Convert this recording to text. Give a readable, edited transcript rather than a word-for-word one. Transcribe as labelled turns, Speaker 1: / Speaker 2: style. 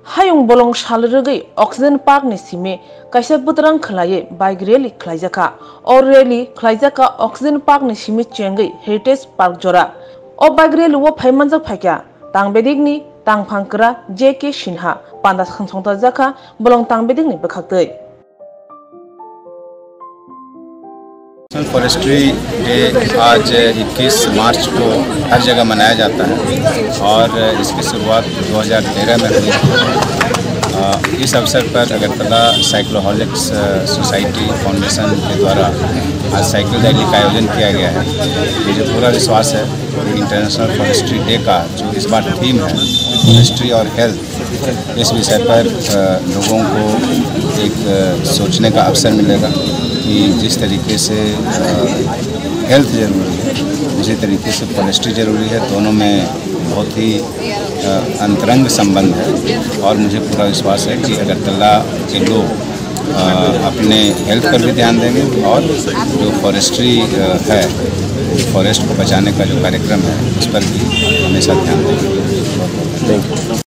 Speaker 1: हायुं बोलों शालरगै oxygen park नि सिमे कैसे बुतरंग खलाये bike rally खलाइजाका और रैली खलाइजाका ऑक्सीजन पार्क नि सिमे चेंगै हेरिटेज पार्क जोरा ओ बाइक रैली वो फाइमनजक फाइक्या तांगबेदिगनि तांगफांकरा जेके सिन्हा पांदा खंसंता जाका बोलों तांगबेदिगनि बखाक्तै।
Speaker 2: फॉरेस्ट्री डे आज 21 मार्च को हर जगह मनाया जाता है और इसकी शुरुआत 2013 में हुई। इस अवसर पर अगरतला साइक्लोहॉलिक्स सोसाइटी फाउंडेशन के द्वारा आज साइकिल रैली का आयोजन किया गया है। मुझे पूरा विश्वास है कि इंटरनेशनल फॉरेस्ट्री डे का जो इस बार थीम है फॉरेस्ट्री और हेल्थ, इस विषय पर लोगों को एक सोचने का अवसर मिलेगा कि जिस तरीके से हेल्थ ज़रूरी है उसी तरीके से फॉरेस्ट्री ज़रूरी है। दोनों में बहुत ही अंतरंग संबंध है और मुझे पूरा विश्वास है कि अगरतला के लोग अपने हेल्थ पर भी ध्यान देंगे और जो फॉरेस्ट्री है, फॉरेस्ट को बचाने का जो कार्यक्रम है उस पर भी हमेशा ध्यान देंगे।